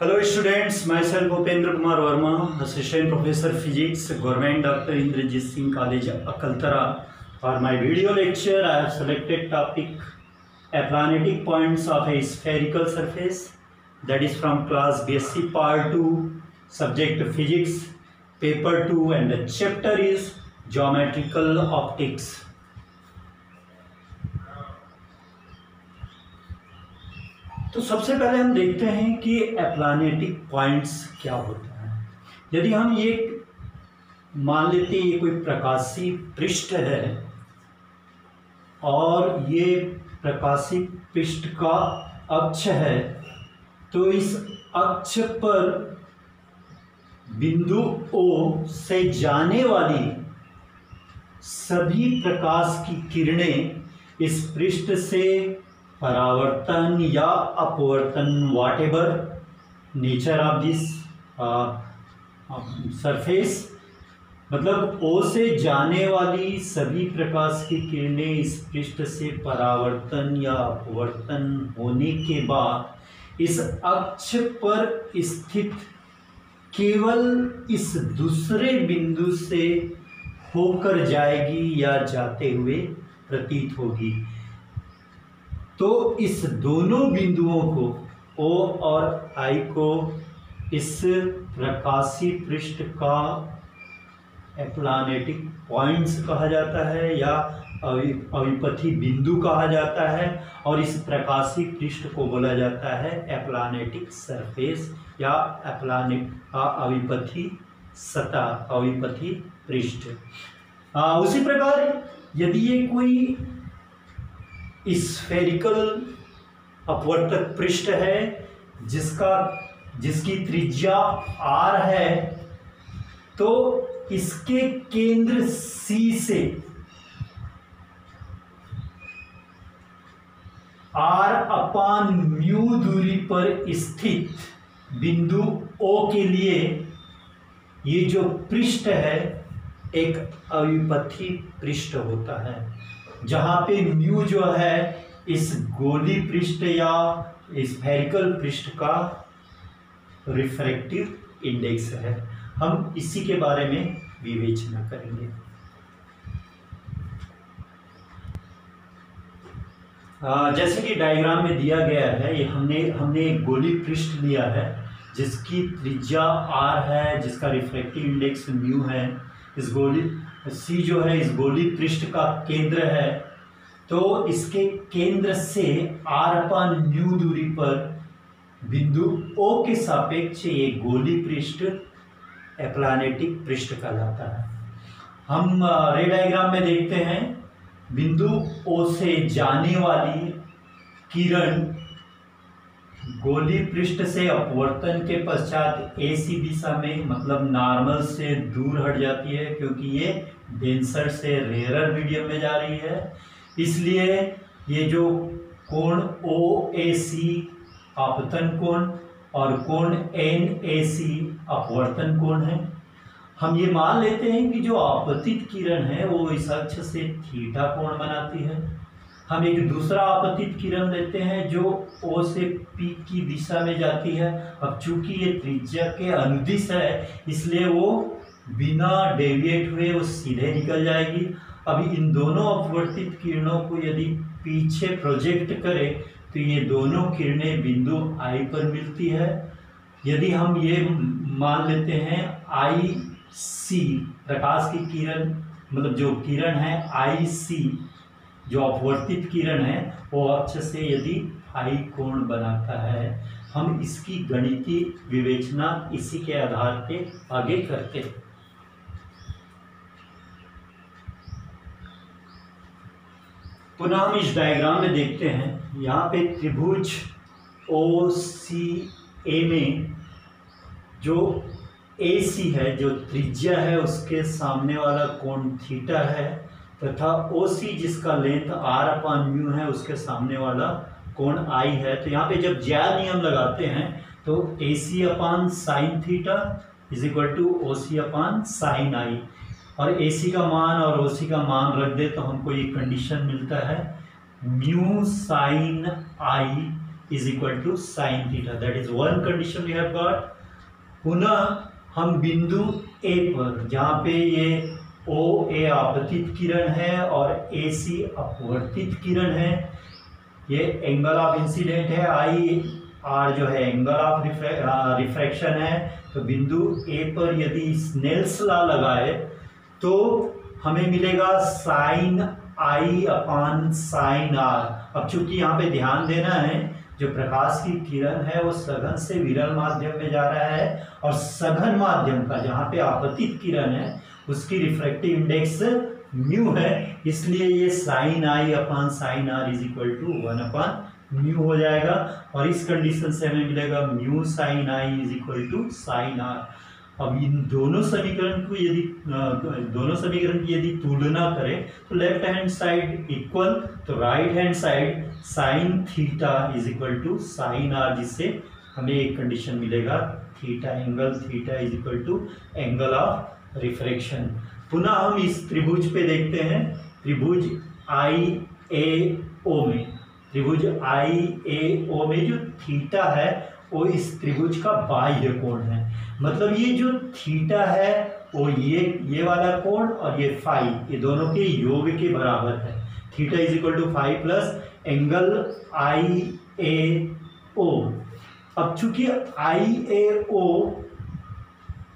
Hello students, myself Bhupendra Kumar Verma, Assistant Professor Physics, Government Dr. Indrajit Singh College, Akaltara. For my video lecture, I have selected topic Aplanatic points of a spherical surface, that is from class BSc Part 2, subject Physics, Paper 2, and the chapter is Geometrical Optics. तो सबसे पहले हम देखते हैं कि एप्लानेटिक points क्या होता है। यदि हम ये मान लेते हैं ये कोई प्रकाशीय पृष्ठ है और ये प्रकाशीय पृष्ठ का अक्ष है, तो इस अक्ष पर बिंदु O से जाने वाली सभी प्रकाश की किरणें इस पृष्ठ से परावर्तन या अपवर्तन, whatever nature of this surface, मतलब O से जाने वाली सभी प्रकाश की किरणें इस पृष्ठ से परावर्तन या अपवर्तन होने के बाद इस अक्ष पर स्थित केवल इस दूसरे बिंदु से होकर जाएगी या जाते हुए प्रतीत होगी। तो इस दोनों बिंदुओं को O और I को इस प्रकाशीय पृष्ठ का एप्लानेटिक पॉइंट्स कहा जाता है या अविपथी बिंदु कहा जाता है, और इस प्रकाशीय पृष्ठ को बोला जाता है एप्लानेटिक सरफेस या अविपथी सतह, अविपथी पृष्ठ। उसी प्रकार यदि ये कोई स्फेरिकल अपवर्तक पृष्ठ है जिसकी त्रिज्या r है, तो इसके केंद्र C से r/μ दूरी पर स्थित बिंदु O के लिए ये जो पृष्ठ है एक अविपथी पृष्ठ होता है, जहाँ पे म्यू जो है इस गोली पृष्ठ या स्फेरिकल पृष्ठ का रिफ्रैक्टिव इंडेक्स है। हम इसी के बारे में विवेचना करेंगे। जैसे कि डायग्राम में दिया गया है, ये हमने एक गोली पृष्ठ लिया है जिसकी त्रिज्या r है, जिसका रिफ्रैक्टिव इंडेक्स म्यू है। इस गोली C जो है इस गोली पृष्ठ का केंद्र है, तो इसके केंद्र से r/μ दूरी पर बिंदु O के सापेक्ष ये गोली पृष्ठ एप्लानेटिक पृष्ठ कहलाता है। हम रे डायग्राम में देखते हैं बिंदु O से जाने वाली किरण गोली पृष्ठ से अपवर्तन के पश्चात AC दिशा में, मतलब नॉर्मल से दूर हट जाती है, क्योंकि ये डेंसर से रेयरर मीडियम में जा रही है। इसलिए ये जो कोण OAC आपतन कोण और कोण NAC अपवर्तन कोण है। हम ये मान लेते हैं कि जो आपतित किरण है वो इस अक्ष से थीटा कोण बनाती है। हम एक दूसरा आपतित किरण लेते हैं जो O से P की दिशा में जाती है। अब चूंकि ये त्रिज्या के अनुदिश है, इसलिए वो बिना डेविएट हुए वो सीधे निकल जाएगी। अब इन दोनों अपवर्तित किरणों को यदि पीछे प्रोजेक्ट करें तो ये दोनों किरणें बिंदु I पर मिलती है। यदि हम ये मान लेते हैं IC प्रकाश की किरण, मतलब जो किरण है IC जो अपवर्तित किरण है वो अक्ष से यदि फाई कोण बनाता है, हम इसकी गणितीय विवेचना इसी के आधार पे आगे करते हैं। पुनः हम इस डायग्राम में देखते हैं, यहाँ पे त्रिभुज OCA में जो AC है, जो त्रिज्या है, उसके सामने वाला कोण थीटा है, तथा OC जिसका लेंथ r/μ है उसके सामने वाला कोण I है। तो यहाँ पे जब ज्या नियम लगाते हैं तो AC/sin theta is equal to OC/sin I, और AC का मान और OC का मान रख दे तो हमको ये कंडीशन मिलता है mu sine I is equal to sine theta, that is one condition we have got. पुनः हम बिंदु ए पर, जहाँ पे ये ओ ए आपतित किरण है और ए सी अपवर्तित किरण है, ये एंगल ऑफ इंसिडेंट है, आई आर जो है एंगल ऑफ रिफ्रैक्शन है। तो बिंदु ए पर यदि स्नेल्स लॉ लगाए तो हमें मिलेगा sine I upon sine R. अब चूंकि यहाँ पे ध्यान देना है, जो प्रकाश की किरण है वो सघन से विरल माध्यम में जा रहा है, और सघन माध्यम का जहाँ पे आपतित किरण है उसकी रिफ्रैक्टिव इंडेक्स म्यू है, इसलिए ये sine I upon sine R is equal to 1 upon mu हो जाएगा। और इस कंडीशन से हमें मिलेगा mu sine I is equal to sine R. अब इन दोनों समीकरण को यदि की यदि तुलना करें तो लेफ्ट हैंड साइड इक्वल, तो right hand side sine theta is equal to sine R, जिससे हमें एक कंडीशन मिलेगा theta angle theta is equal to angle of refraction. पुनः हम इस त्रिभुज पे देखते हैं, त्रिभुज आई ए ओ में, त्रिभुज आई ए ओ में जो थीटा है वो इस त्रिभुज का बाह्य कोण है। मतलब ये जो थीटा है वो ये वाला कोण और ये फाई, ये दोनों के योग के बराबर है। Theta is equal to phi plus angle I A O. अब चूंकि आई ए ओ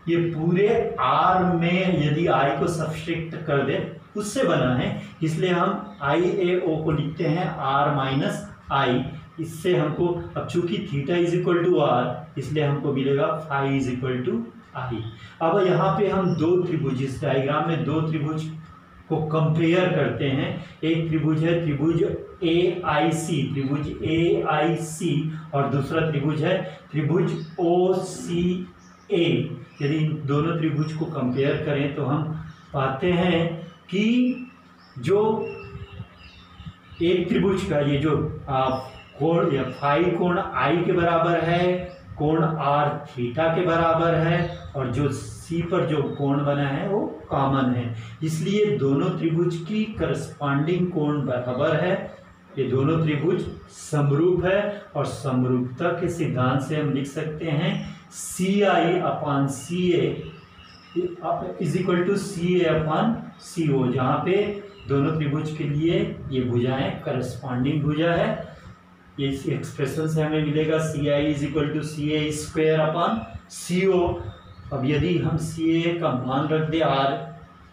ये पूरे आर में यदि आई को सब्सट्रैक्ट कर दे उससे बना है, इसलिए हम आई ए ओ को लिखते हैं आर माइनस आई। इससे हमको, अब चूंकि theta is equal to R इसलिए हमको मिलेगा phi is equal to I. अब यहाँ पे हम दो त्रिभुज, इस डायग्राम में दो त्रिभुज को कंपेयर करते हैं। एक त्रिभुज है त्रिभुज ए आई सी, त्रिभुज ए आई सी, और दूसरा त्रिभुज है त्रिभुज ओ सी ए। यदि इन दोनों त्रिभुज को कंपेयर करें तो हम पाते हैं कि जो एक त्रिभुज का ये जो कोण या फाई कोण आई के बराबर है, कोण आर थीटा के बराबर है, और जो सी पर जो कोण बना है वो कॉमन है, इसलिए दोनों त्रिभुज की करस्पॉन्डिंग कोण बराबर है। ये दोनों त्रिभुज समरूप है, और समरूपता के सिद्धांत से हम लिख सकते हैं सी आई अपान सी ए is equal to C A upon C ओ, जहाँ पे दोनों त्रिभुज के लिए ये भुजाएं करस्पॉन्डिंग भुजा है। इस एक्सप्रेशन से हमें मिलेगा C I is equal to C A square upon C O. अब यदि हम सी ए का मान रख दे आर,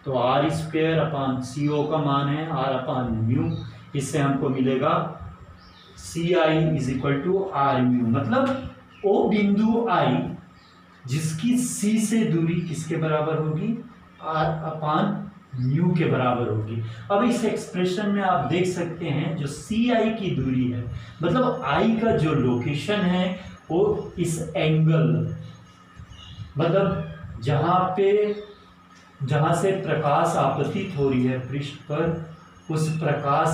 तो R square upon C O का मान है आर अपान म्यू, इससे हमको मिलेगा C I is equal to R mu. मतलब ओ बिंदु आई जिसकी सी से दूरी किसके बराबर होगी, आर अपान म्यू के बराबर होगी। अब इस एक्सप्रेशन में आप देख सकते हैं जो सी आई की दूरी है, मतलब आई का जो लोकेशन है वो इस एंगल, मतलब जहां से प्रकाश आपतित हो रही है पृष्ठ पर, उस प्रकाश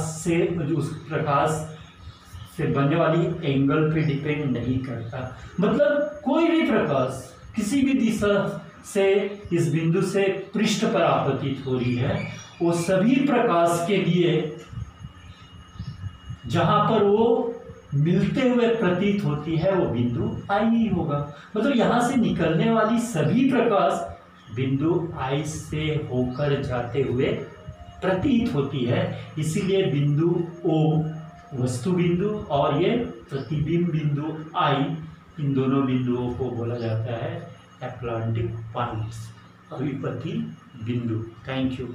से बनने वाली एंगल पे डिपेंड नहीं करता। मतलब कोई भी प्रकाश किसी भी दिशा से इस बिंदु से पृष्ठ पर आपतित हो रही है, वो सभी प्रकाश के लिए जहां पर वो मिलते हुए प्रतीत होती है वो बिंदु आई ही होगा। मतलब यहां से निकलने वाली सभी प्रकाश बिंदु आई से होकर जाते हुए प्रतीत होती है, इसीलिए बिंदु ओ वस्तु बिंदु और ये प्रतिबिंब बिंदु आई, इन दोनों बिंदुओं को बोला जाता है एप्लांटिक पॉइंट्स, अभिपति बिंदु। Thank you.